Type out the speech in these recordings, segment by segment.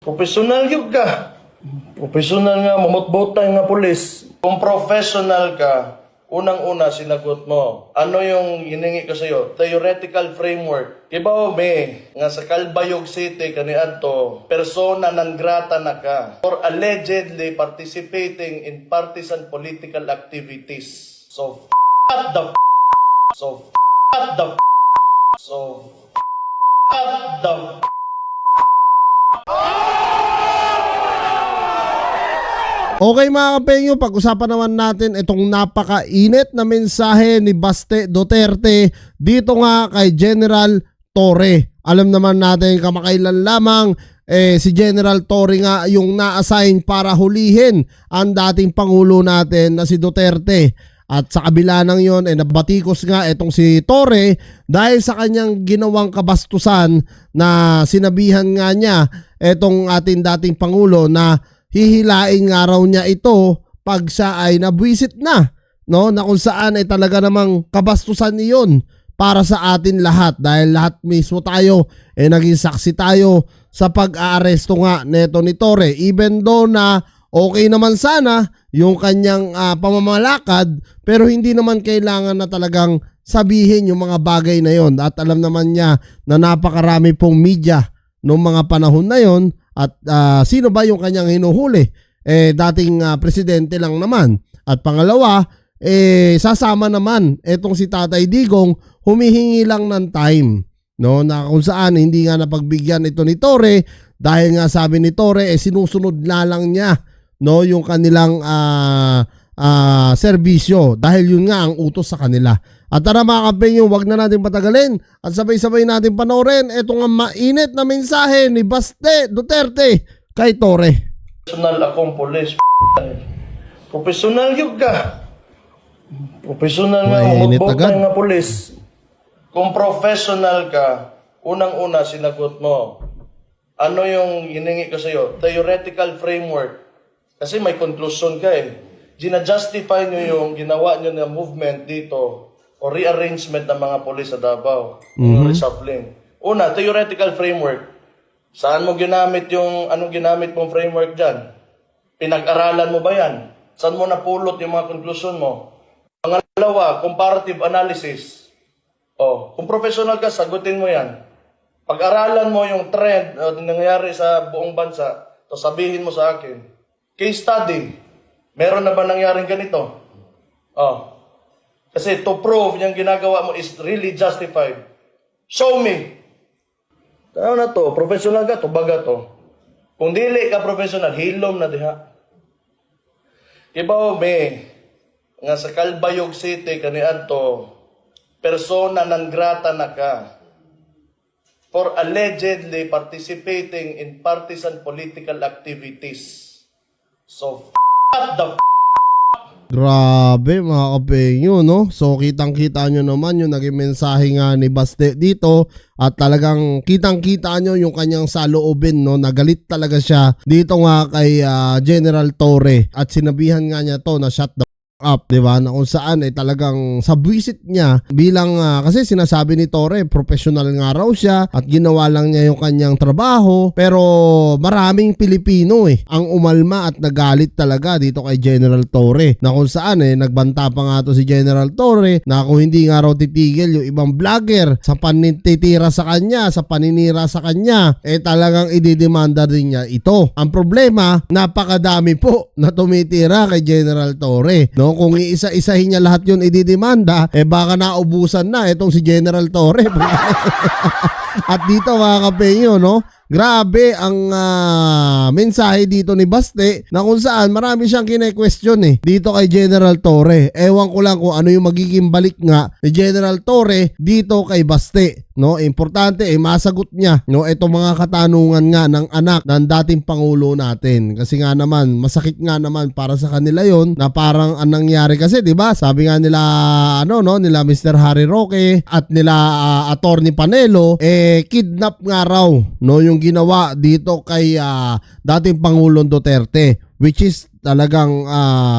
Professional yun ka. Professional nga, mamutbutay nga pulis. Kung professional ka, unang-una sinagot mo. Ano yung hiningi ko sa'yo? Theoretical framework. Iba may nga sa Calbayog City kaniadto, persona non grata na ka for allegedly participating in partisan political activities. So, what the So, what the So, what the Okay mga kapengyo, pag-usapan naman natin itong napakainit na mensahe ni Baste Duterte dito nga kay General Torre. Alam naman natin kamakailan lamang si General Torre nga yung na-assign para hulihin ang dating Pangulo natin na si Duterte. At sa kabila ng yon nabatikos nga itong si Torre dahil sa kanyang ginawang kabastusan na sinabihan nga niya itong ating dating Pangulo na hihilain nga raw niya ito pag siya ay nabwisit na, no? Na kung saan ay talaga namang kabastusan iyon para sa atin lahat dahil lahat mismo tayo naging saksi tayo sa pag-aaresto nga neto ni Torre. Even though na okay naman sana yung kanyang pamamalakad, pero hindi naman kailangan na talagang sabihin yung mga bagay na yon. At alam naman niya na napakarami pong media noong mga panahon na yon. At sino ba yung kanyang hinuhuli? Dating presidente lang naman. At pangalawa, sasama naman etong si Tatay Digong, humihingi lang ng time, no? Na kung saan hindi nga napagbigyan ito ni Torre dahil nga sabi ni Torre sinusunod na lang niya, no, yung kanilang serbisyo dahil yun nga ang utos sa kanila. At tara mga kapengyo, wag na natin patagalin at sabay-sabay natin panoorin itong mainit na mensahe ni Baste Duterte kay Torre. Professional akong pulis. Professional yun ka. Professional nga, Mainit mamutbutay agad. nga pulis. Kung professional ka, unang-una sinagot mo. Ano yung hiningi ko sa'yo? Theoretical framework. Kasi may conclusion ka Gina-justify nyo yung ginawa nyo na movement dito o rearrangement ng mga polis sa Davao. Yung reshuffling. Una, theoretical framework. Saan mo ginamit anong ginamit mong framework dyan? Pinag-aralan mo ba yan? Saan mo napulot yung mga conclusion mo? Pangalawa, comparative analysis. Kung professional ka, sagutin mo yan. Pag-aralan mo yung trend na nangyayari sa buong bansa, to sabihin mo sa akin. Case study. Meron na ba nangyaring ganito? Kasi to prove yung ginagawa mo is really justified. Show me. Ano na to? Professional ka to? Baga to? Kung dili ka professional, hilom na diha. Iba may nga sa Calbayog City kaniadto, persona non grata na ka for allegedly participating in partisan political activities. So, what the Grabe mga kapengyo, no? So kitang-kita nyo naman yung naging mensahe nga ni Baste dito at talagang kitang-kita nyo yung kanyang saloobin, no? Nagalit talaga siya dito nga kay General Torre at sinabihan nga niya to na shut the up, di ba? Na kung saan talagang sa buwisit niya bilang kasi sinasabi ni Torre professional nga raw siya at ginawa lang niya yung kanyang trabaho, pero maraming Pilipino ang umalma at nagalit talaga dito kay General Torre na kung saan nagbanta pa nga to si General Torre na kung hindi nga raw titigil yung ibang vlogger sa panititira sa kanya, sa paninira sa kanya, talagang ididemanda din niya ito. Ang problema, napakadami po na tumitira kay General Torre, no? Kung iisa-isahin niya lahat yun ididemanda, baka naubusan na itong si General Torre. At dito mga kapengyo, no? Grabe ang mensahe dito ni Baste na kung saan marami siyang kine-question dito kay General Torre. Ewan ko lang kung ano yung magiging balik nga ni General Torre dito kay Baste, no? Importante masagot niya, no, itong mga katanungan nga ng anak ng dating Pangulo natin. Kasi nga naman masakit nga naman para sa kanila yon na parang ang nangyari kasi, 'di ba? Sabi nga nila nila Mr. Harry Roque at nila Attorney Panelo kidnap nga raw, no, yung ginawa dito kay dating Pangulong Duterte, which is talagang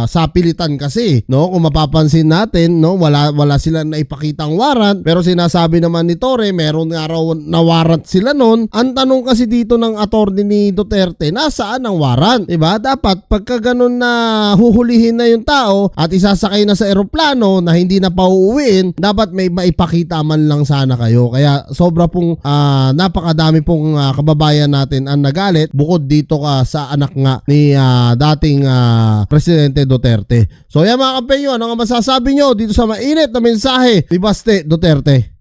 sapilitan kasi, no? Kung mapapansin natin, no, wala sila na ipakitang warrant, pero sinasabi naman ni Torre meron nga raw na warrant sila nun. Ang tanong kasi dito ng attorney ni Duterte, nasaan ang warrant? Diba? Dapat pagka ganun na huhulihin na yung tao at isasakay na sa eroplano na hindi na pauuwiin, dapat may maipakita man lang sana kayo. Kaya sobra pong napakadami pong kababayan natin ang nagalit bukod dito sa anak nga ni dating Presidente Duterte. So yan mga kampenyo, ano nga masasabi nyo dito sa mainit na mensahe ni Baste Duterte?